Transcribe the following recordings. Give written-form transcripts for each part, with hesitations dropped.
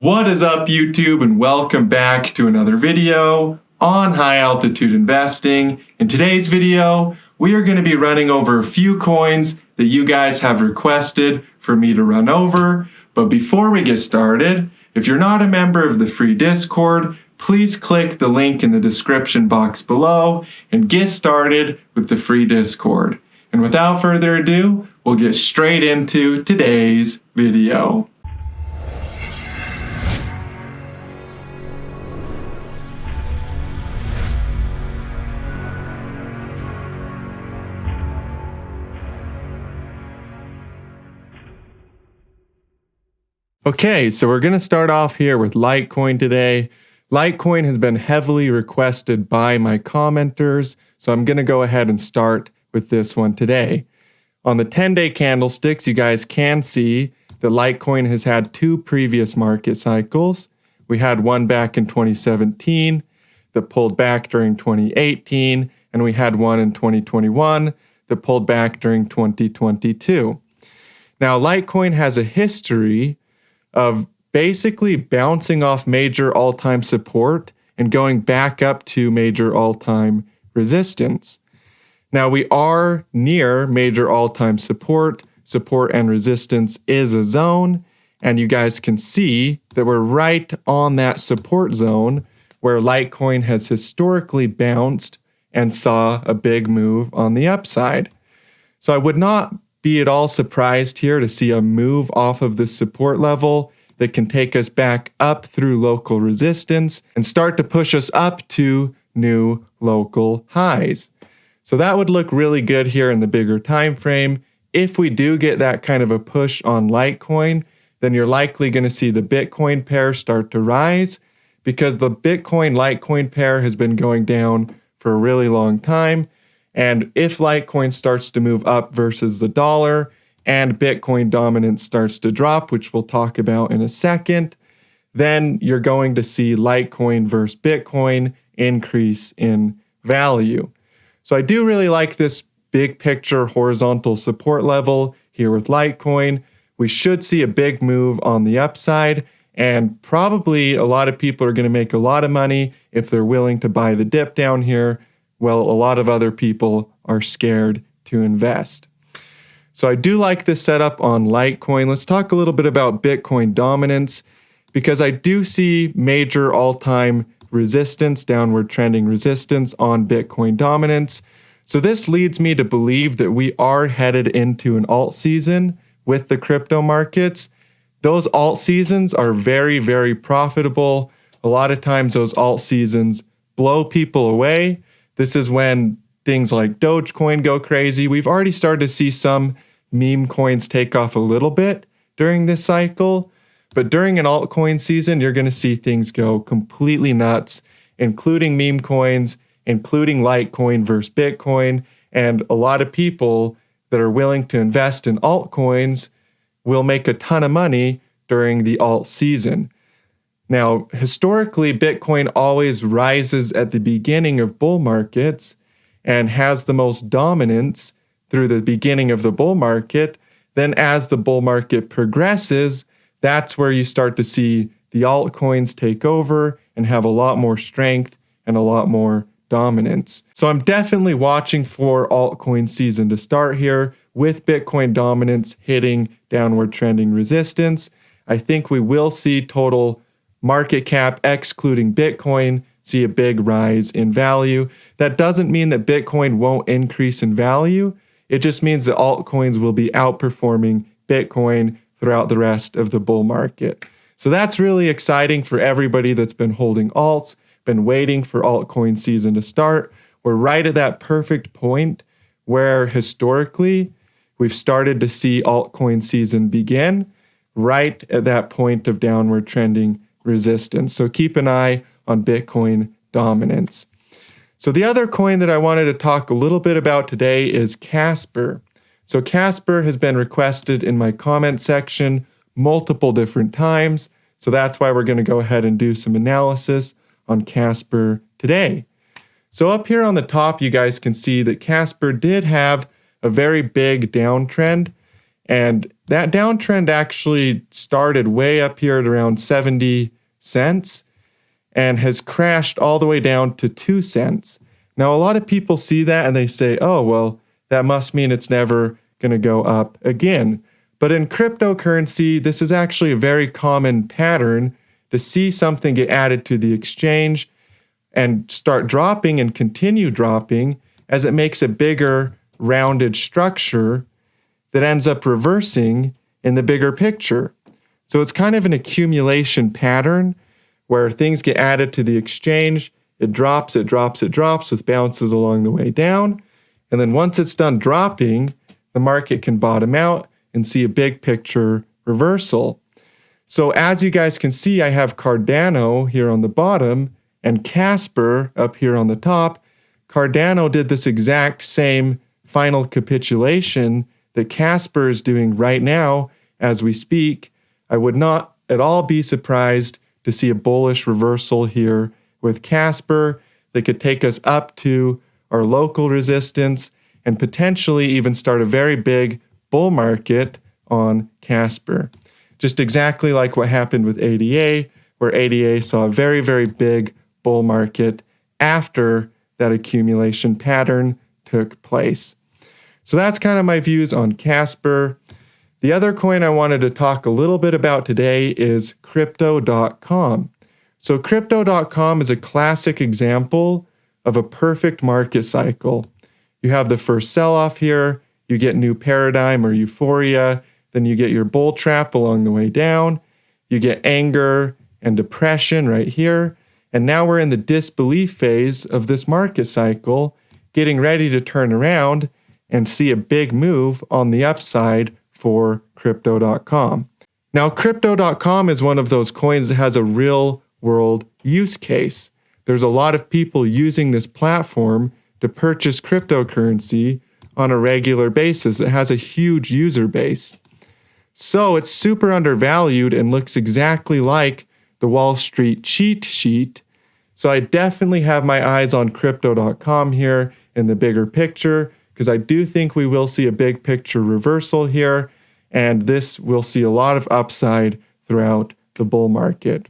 What is up, YouTube, and welcome back to another video on high altitude investing. In today's video, we are going to be running over a few coins that you guys have requested for me to run over. But before we get started, if you're not a member of the free Discord, please click the link in the description box below and get started with the free Discord. And without further ado, we'll get straight into today's video. Okay, so we're going to start off here with Litecoin today. Litecoin has been heavily requested by my commenters, so I'm going to go ahead and start with this one today. On the 10-day candlesticks, you guys can see that Litecoin has had two previous market cycles. We had one back in 2017 that pulled back during 2018, and we had one in 2021 that pulled back during 2022. Now, Litecoin has a history of basically bouncing off major all-time support and going back up to major all-time resistance. Now we are near major all-time support. Support and resistance is a zone, and you guys can see that we're right on that support zone where Litecoin has historically bounced and saw a big move on the upside. So I would not be at all surprised here to see a move off of this support level that can take us back up through local resistance and start to push us up to new local highs. So that would look really good here in the bigger time frame. If we do get that kind of a push on Litecoin, then you're likely going to see the Bitcoin pair start to rise, because the Bitcoin-Litecoin pair has been going down for a really long time. And if Litecoin starts to move up versus the dollar and Bitcoin dominance starts to drop, which we'll talk about in a second, then you're going to see Litecoin versus Bitcoin increase in value. So I do really like this big picture horizontal support level here with Litecoin. We should see a big move on the upside, and probably a lot of people are going to make a lot of money if they're willing to buy the dip down here. Well, a lot of other people are scared to invest. So I do like this setup on Litecoin. Let's talk a little bit about Bitcoin dominance, because I do see major all-time resistance, downward trending resistance on Bitcoin dominance. So this leads me to believe that we are headed into an alt season with the crypto markets. Those alt seasons are very, very profitable. A lot of times those alt seasons blow people away. This is when things like Dogecoin go crazy. We've already started to see some meme coins take off a little bit during this cycle, but during an altcoin season, you're going to see things go completely nuts, including meme coins, including Litecoin versus Bitcoin, and a lot of people that are willing to invest in altcoins will make a ton of money during the alt season. Now, historically, Bitcoin always rises at the beginning of bull markets and has the most dominance through the beginning of the bull market. Then as the bull market progresses, that's where you start to see the altcoins take over and have a lot more strength and a lot more dominance. So I'm definitely watching for altcoin season to start here with Bitcoin dominance hitting downward trending resistance. I think we will see total market cap, excluding Bitcoin, see a big rise in value. That doesn't mean that Bitcoin won't increase in value. It just means that altcoins will be outperforming Bitcoin throughout the rest of the bull market. So that's really exciting for everybody that's been holding alts, been waiting for altcoin season to start. We're right at that perfect point where historically we've started to see altcoin season begin, right at that point of downward trending resistance. So keep an eye on Bitcoin dominance. So the other coin that I wanted to talk a little bit about today is Casper. So Casper has been requested in my comment section multiple different times. So that's why we're going to go ahead and do some analysis on Casper today. So up here on the top, you guys can see that Casper did have a very big downtrend, And that downtrend actually started way up here at around 70 cents and has crashed all the way down to 2 cents. Now, a lot of people see that and they say, oh, well, that must mean it's never going to go up again. But in cryptocurrency, this is actually a very common pattern to see something get added to the exchange and start dropping and continue dropping as it makes a bigger rounded structure that ends up reversing in the bigger picture. So it's kind of an accumulation pattern where things get added to the exchange, it drops with bounces along the way down. And then once it's done dropping, the market can bottom out and see a big picture reversal. So as you guys can see, I have Cardano here on the bottom and Casper up here on the top. Cardano did this exact same final capitulation that Casper is doing right now as we speak. I would not at all be surprised to see a bullish reversal here with Casper that could take us up to our local resistance and potentially even start a very big bull market on Casper. Just exactly like what happened with ADA, where ADA saw a very, very big bull market after that accumulation pattern took place. So that's kind of my views on Casper. The other coin I wanted to talk a little bit about today is Crypto.com. So Crypto.com is a classic example of a perfect market cycle. You have the first sell-off here, you get new paradigm or euphoria, then you get your bull trap along the way down, you get anger and depression right here, and now we're in the disbelief phase of this market cycle, getting ready to turn around and see a big move on the upside for Crypto.com. Now, Crypto.com is one of those coins that has a real world use case. There's a lot of people using this platform to purchase cryptocurrency on a regular basis. It has a huge user base. So it's super undervalued and looks exactly like the Wall Street cheat sheet. So I definitely have my eyes on Crypto.com here in the bigger picture, because I do think we will see a big picture reversal here, and this will see a lot of upside throughout the bull market.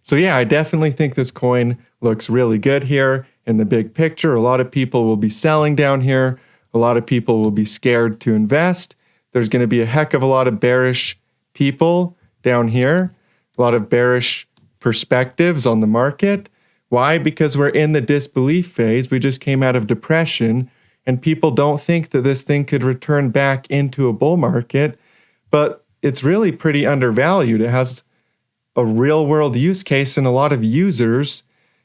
So yeah, I definitely think this coin looks really good here in the big picture. A lot of people will be selling down here. A lot of people will be scared to invest. There's going to be a heck of a lot of bearish people down here, a lot of bearish perspectives on the market. Why? Because we're in the disbelief phase. We just came out of depression, and people don't think that this thing could return back into a bull market, but it's really pretty undervalued. It has a real world use case and a lot of users,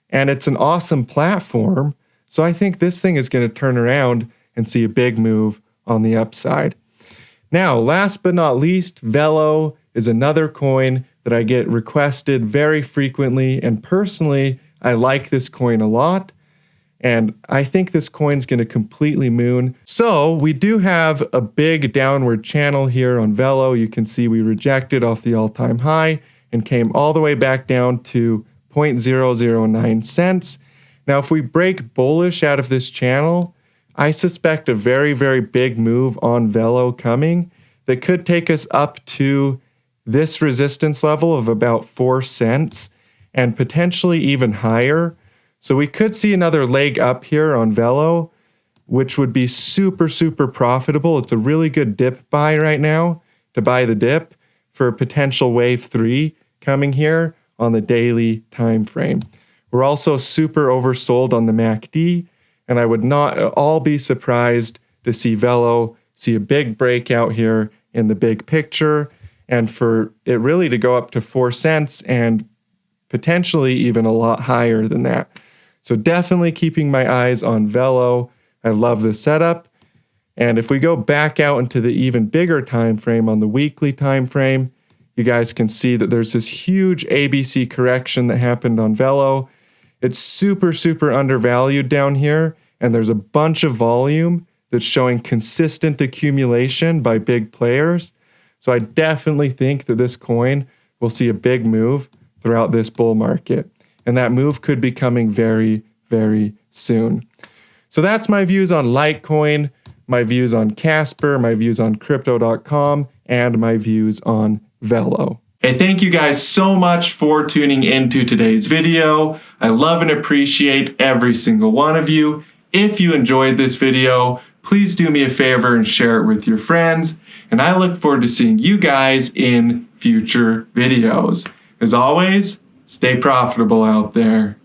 and it's an awesome platform. So I think this thing is going to turn around and see a big move on the upside. Now, last but not least, Velo is another coin that I get requested very frequently, and personally, I like this coin a lot, and I think this coin's going to completely moon. So we do have a big downward channel here on Velo. You can see we rejected off the all-time high and came all the way back down to 0.009 cents. Now, if we break bullish out of this channel, I suspect a very, very big move on Velo coming that could take us up to this resistance level of about 4 cents and potentially even higher. So we could see another leg up here on Velo, which would be super, super profitable. It's a really good dip buy right now to buy the dip for potential wave 3 coming here on the daily time frame. We're also super oversold on the MACD, and I would not at all be surprised to see Velo see a big breakout here in the big picture, and for it really to go up to 4 cents and potentially even a lot higher than that. So definitely keeping my eyes on Velo. I love this setup. And if we go back out into the even bigger time frame on the weekly time frame, you guys can see that there's this huge ABC correction that happened on Velo. It's super, super undervalued down here, and there's a bunch of volume that's showing consistent accumulation by big players. So I definitely think that this coin will see a big move throughout this bull market, and that move could be coming very, very soon. So that's my views on Litecoin. my views on Casper, my views on crypto.com, and my views on Velo. Hey, thank you guys so much for tuning into today's video. I love and appreciate every single one of you. If you enjoyed this video, please do me a favor and share it with your friends. And I look forward to seeing you guys in future videos. As always, stay profitable out there.